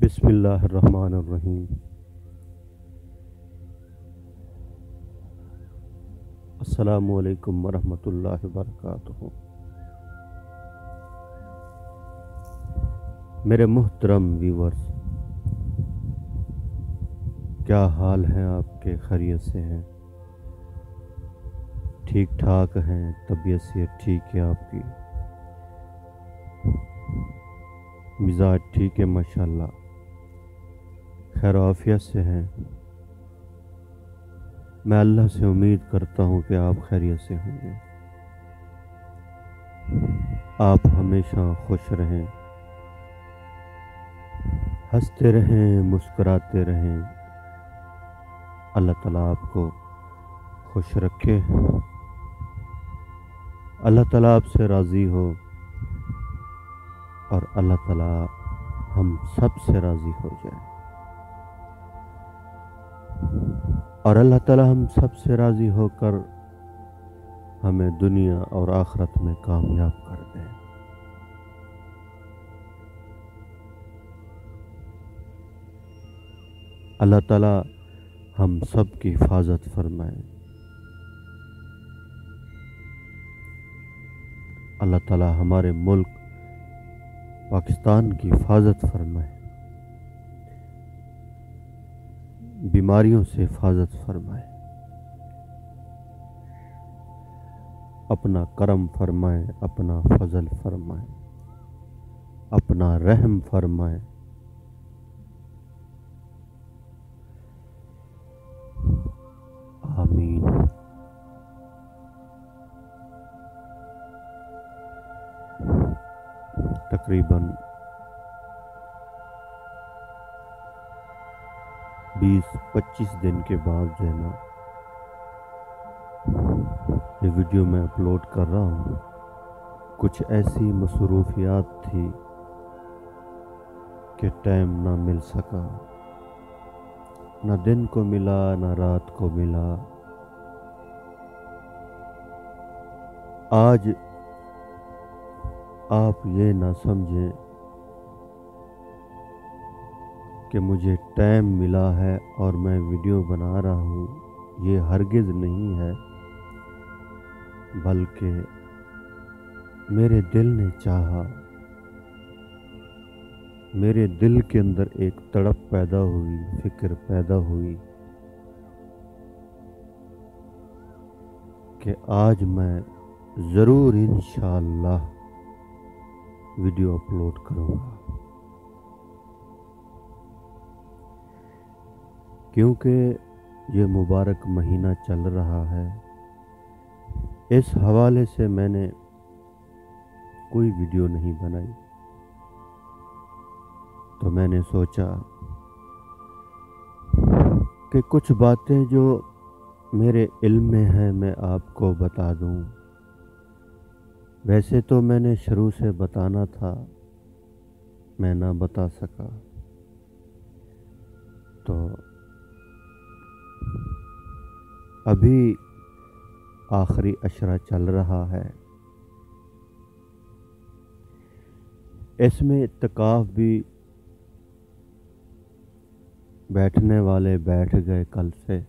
بسم اللہ الرحمن الرحیم۔ السلام علیکم ورحمۃ اللہ وبرکاتہ۔ میرے محترم ویورز، کیا حال ہیں آپ کے؟ خیریت سے ہیں؟ ٹھیک ٹھاک ہیں؟ طبیعت سے ٹھیک ہے آپ کی؟ مزاج ٹھیک ہے؟ ماشاءاللہ خیر و عافیت سے ہیں؟ میں اللہ سے امید کرتا ہوں کہ آپ خیریت سے ہوں گے۔ آپ ہمیشہ خوش رہیں، ہنستے رہیں، مسکراتے رہیں۔ اللہ تعالیٰ آپ کو خوش رکھے، اللہ تعالیٰ آپ سے راضی ہو، اور اللہ تعالیٰ ہم سب سے راضی ہو جائے، اور اللہ تعالیٰ ہم سب سے راضی ہو کر ہمیں دنیا اور آخرت میں کامیاب کر دے۔ اللہ تعالیٰ ہم سب کی حفاظت فرمائے۔ اللہ تعالیٰ ہمارے ملک پاکستان کی حفاظت فرمائے، بیماریوں سے حفاظت فرمائے، اپنا کرم فرمائے، اپنا فضل فرمائے، اپنا رحم فرمائے۔ آمین۔ تقریباً 20-25 دن کے بعد جو ہے نا یہ ویڈیو میں اپلوڈ کر رہا ہوں۔ کچھ ایسی مصروفیات تھی کہ ٹائم نہ مل سکا، نہ دن کو ملا نہ رات کو ملا۔ آج آپ یہ نہ سمجھیں کہ مجھے ٹائم ملا ہے اور میں ویڈیو بنا رہا ہوں، یہ ہرگز نہیں ہے، بلکہ میرے دل نے چاہا، میرے دل کے اندر ایک تڑپ پیدا ہوئی، فکر پیدا ہوئی کہ آج میں ضرور انشاءاللہ ویڈیو اپلوڈ کروں گا، کیونکہ یہ مبارک مہینہ چل رہا ہے۔ اس حوالے سے میں نے کوئی ویڈیو نہیں بنائی، تو میں نے سوچا کہ کچھ باتیں جو میرے علم میں ہیں میں آپ کو بتا دوں۔ ویسے تو میں نے شروع سے بتانا تھا، میں نہ بتا سکا، تو ابھی آخری عشرہ چل رہا ہے، اس میں اعتکاف بھی بیٹھنے والے بیٹھ گئے کل سے،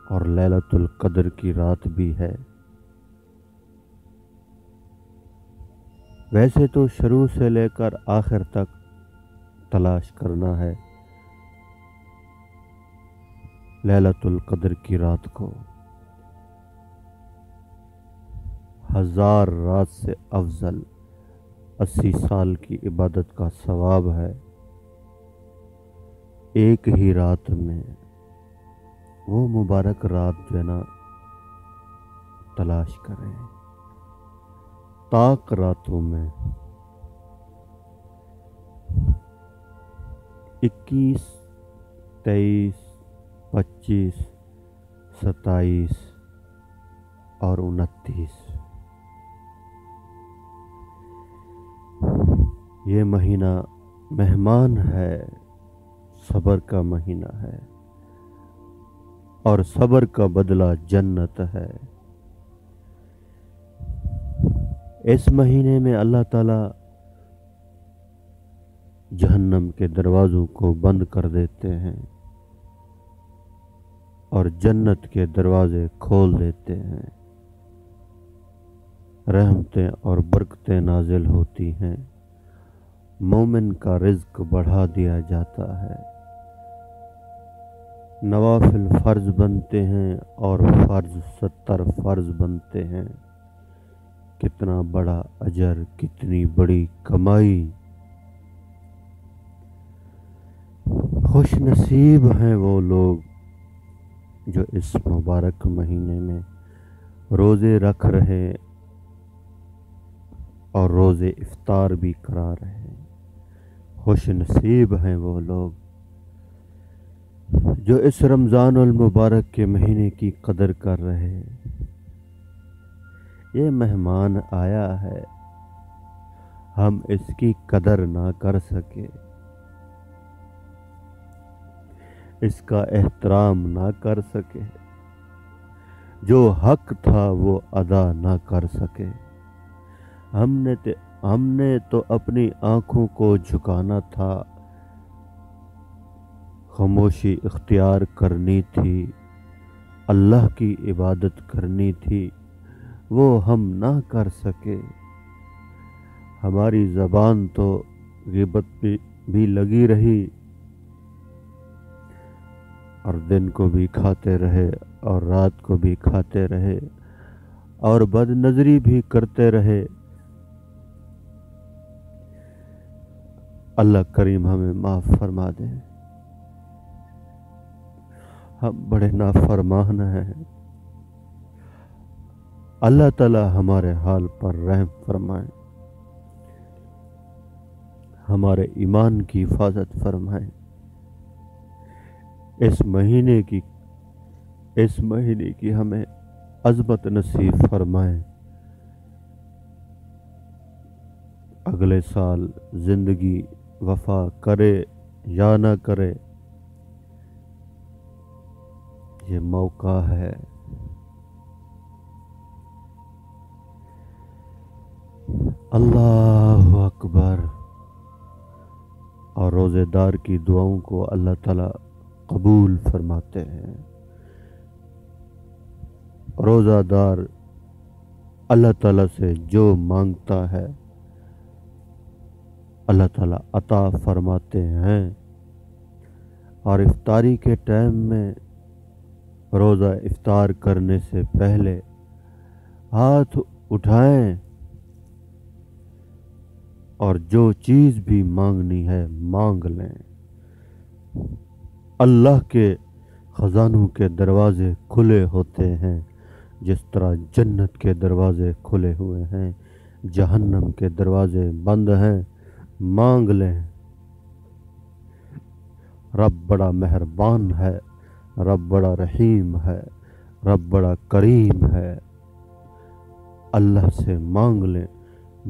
اور لیلۃ القدر کی رات بھی ہے۔ ویسے تو شروع سے لے کر آخر تک تلاش کرنا ہے لیلۃ القدر کی رات کو۔ 1000 رات سے افضل 80 سال کی عبادت کا ثواب ہے۔ ایک ہی رات میں وہ مبارک رات جو ہے نا تلاش کریں، طاق راتوں میں 21، 23، 25، 27 اور 29۔ یہ مہینہ مہمان ہے، صبر کا مہینہ ہے، اور صبر کا بدلہ جنت ہے۔ اس مہینے میں اللہ تعالیٰ جہنم کے دروازوں کو بند کر دیتے ہیں اور جنت کے دروازے کھول دیتے ہیں، رحمتیں اور برکتیں نازل ہوتی ہیں، مومن کا رزق بڑھا دیا جاتا ہے، نوافل فرض بنتے ہیں اور فرض 70 فرض بنتے ہیں۔ کتنا بڑا اجر، کتنی بڑی کمائی! خوش نصیب ہیں وہ لوگ جو اس مبارک مہینے میں روزے رکھ رہے اور روزے افطار بھی کرا رہے ہیں۔ خوش نصیب ہیں وہ لوگ جو اس رمضان المبارک کے مہینے کی قدر کر رہے ہیں۔ یہ مہمان آیا ہے، ہم اس کی قدر نہ کر سکے، اس کا احترام نہ کر سکے، جو حق تھا وہ ادا نہ کر سکے۔ ہم نے تو اپنی آنکھوں کو جھکانا تھا، خاموشی اختیار کرنی تھی، اللہ کی عبادت کرنی تھی، وہ ہم نہ کر سکے۔ ہماری زبان تو غیبت بھی لگی رہی اور دن کو بھی کھاتے رہے اور رات کو بھی کھاتے رہے اور بد نظری بھی کرتے رہے۔ اللہ کریم ہمیں معاف فرما دے، ہم بڑے نافرمان ہیں۔ اللہ تعالی ہمارے حال پر رحم فرمائے، ہمارے ایمان کی حفاظت فرمائے، اس مہینے کی ہمیں عظمت نصیب فرمائے۔ اگلے سال زندگی وفا کرے یا نہ کرے، یہ موقع ہے۔ اللہ اکبر۔ اور روزے دار کی دعاؤں کو اللہ تعالیٰ قبول فرماتے ہیں۔ روزہ دار اللہ تعالیٰ سے جو مانگتا ہے اللہ تعالیٰ عطا فرماتے ہیں۔ اور افطاری کے ٹائم میں روزہ افطار کرنے سے پہلے ہاتھ اٹھائیں اور جو چیز بھی مانگنی ہے مانگ لیں۔ اللہ کے خزانوں کے دروازے کھلے ہوتے ہیں، جس طرح جنت کے دروازے کھلے ہوئے ہیں، جہنم کے دروازے بند ہیں۔ مانگ لیں، رب بڑا مہربان ہے، رب بڑا رحیم ہے، رب بڑا کریم ہے۔ اللہ سے مانگ لیں،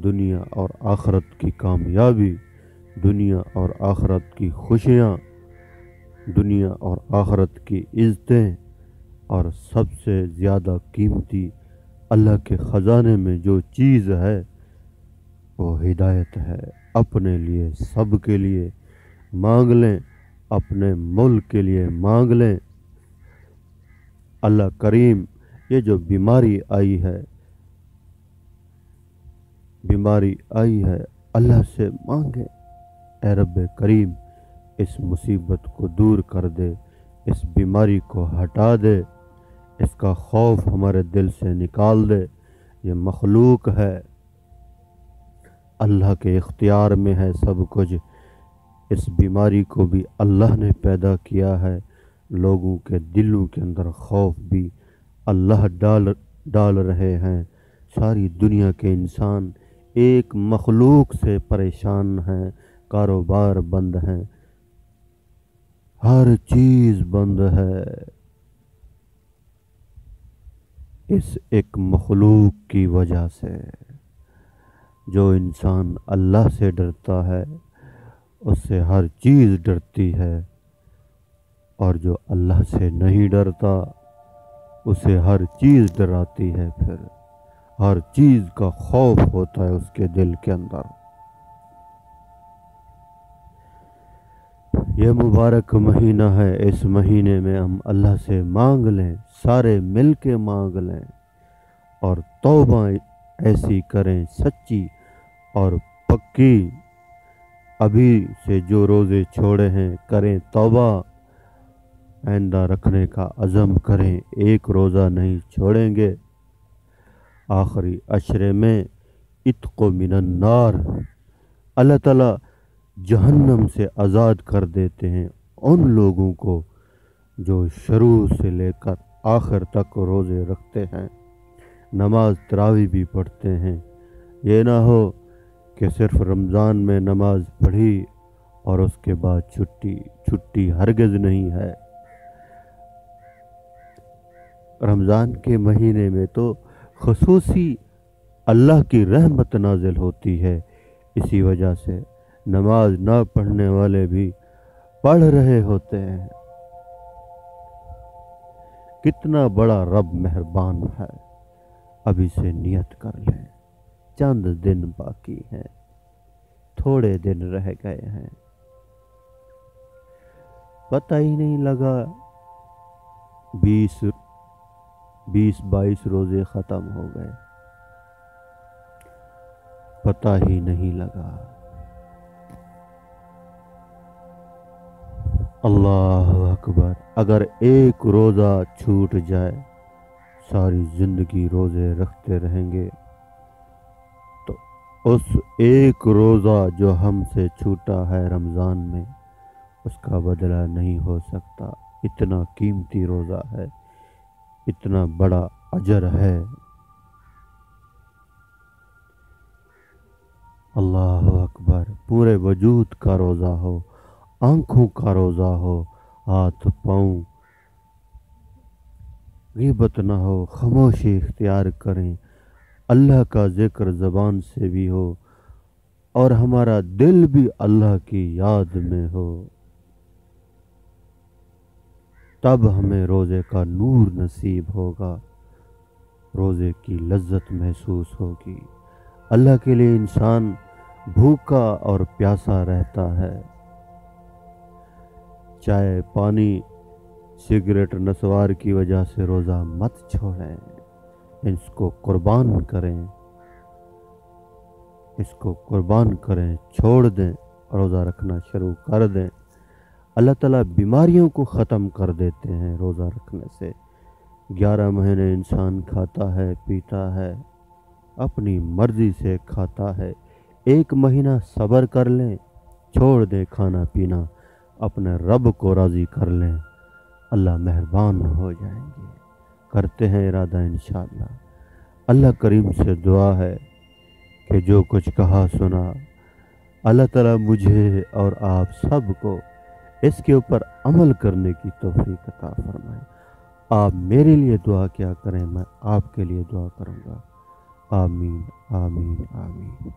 دنیا اور آخرت کی کامیابی، دنیا اور آخرت کی خوشیاں، دنیا اور آخرت کی عزتیں، اور سب سے زیادہ قیمتی اللہ کے خزانے میں جو چیز ہے وہ ہدایت ہے۔ اپنے لیے، سب کے لیے مانگ لیں، اپنے ملک کے لیے مانگ لیں۔ اللہ کریم، یہ جو بیماری آئی ہے اللہ سے مانگے، اے رب کریم اس مصیبت کو دور کر دے، اس بیماری کو ہٹا دے، اس کا خوف ہمارے دل سے نکال دے۔ یہ مخلوق ہے، اللہ کے اختیار میں ہے سب کچھ۔ اس بیماری کو بھی اللہ نے پیدا کیا ہے، لوگوں کے دلوں کے اندر خوف بھی اللہ ڈال رہے ہیں۔ ساری دنیا کے انسان ایک مخلوق سے پریشان ہیں، کاروبار بند ہیں، ہر چیز بند ہے، اس ایک مخلوق کی وجہ سے۔ جو انسان اللہ سے ڈرتا ہے اس سے ہر چیز ڈرتی ہے، اور جو اللہ سے نہیں ڈرتا اسے ہر چیز ڈراتی ہے، پھر ہر چیز کا خوف ہوتا ہے اس کے دل کے اندر۔ یہ مبارک مہینہ ہے، اس مہینے میں ہم اللہ سے مانگ لیں، سارے مل کے مانگ لیں اور توبہ ایسی کریں سچی اور پکی۔ ابھی سے جو روزے چھوڑے ہیں کریں توبہ، آئندہ رکھنے کا عزم کریں، ایک روزہ نہیں چھوڑیں گے۔ آخری عشرے میں عتق من النار، اللہ تعالیٰ جہنم سے آزاد کر دیتے ہیں ان لوگوں کو جو شروع سے لے کر آخر تک روزے رکھتے ہیں، نماز تراویح بھی پڑھتے ہیں۔ یہ نہ ہو کہ صرف رمضان میں نماز پڑھی اور اس کے بعد چھٹی ہرگز نہیں ہے۔ رمضان کے مہینے میں تو خصوصی اللہ کی رحمت نازل ہوتی ہے، اسی وجہ سے نماز نہ پڑھنے والے بھی پڑھ رہے ہوتے ہیں۔ کتنا بڑا رب مہربان ہے، ابھی سے نیت کر لیں، چند دن باقی ہیں، تھوڑے دن رہ گئے ہیں، پتہ ہی نہیں لگا 22 روزے ختم ہو گئے، پتہ ہی نہیں لگا۔ اللہ اکبر، اگر ایک روزہ چھوٹ جائے، ساری زندگی روزے رکھتے رہیں گے تو اس ایک روزہ جو ہم سے چھوٹا ہے رمضان میں، اس کا بدلہ نہیں ہو سکتا۔ اتنا قیمتی روزہ ہے، اتنا بڑا اجر ہے۔ اللہ اکبر، پورے وجود کا روزہ ہو، آنکھوں کا روزہ ہو، ہاتھ پاؤں غیبت نہ ہو، خاموشی اختیار کریں، اللہ کا ذکر زبان سے بھی ہو اور ہمارا دل بھی اللہ کی یاد میں ہو، تب ہمیں روزے کا نور نصیب ہوگا، روزے کی لذت محسوس ہوگی۔ اللہ کے لیے انسان بھوکا اور پیاسا رہتا ہے۔ چائے، پانی، سگریٹ، نسوار کی وجہ سے روزہ مت چھوڑیں، اس کو قربان کریں، اس کو قربان کریں، چھوڑ دیں، روزہ رکھنا شروع کر دیں۔ اللہ تعالیٰ بیماریوں کو ختم کر دیتے ہیں روزہ رکھنے سے۔ 11 مہینے انسان کھاتا ہے، پیتا ہے، اپنی مرضی سے کھاتا ہے، ایک مہینہ صبر کر لیں، چھوڑ دیں کھانا پینا، اپنے رب کو راضی کر لیں، اللہ مہربان ہو جائیں گے۔ کرتے ہیں ارادہ انشاءاللہ۔ اللہ کریم سے دعا ہے کہ جو کچھ کہا سنا، اللہ تعالیٰ مجھے اور آپ سب کو اس کے اوپر عمل کرنے کی توفیق عطا فرمائے۔ آپ میرے لیے دعا کیا کریں، میں آپ کے لیے دعا کروں گا۔ آمین آمین آمین۔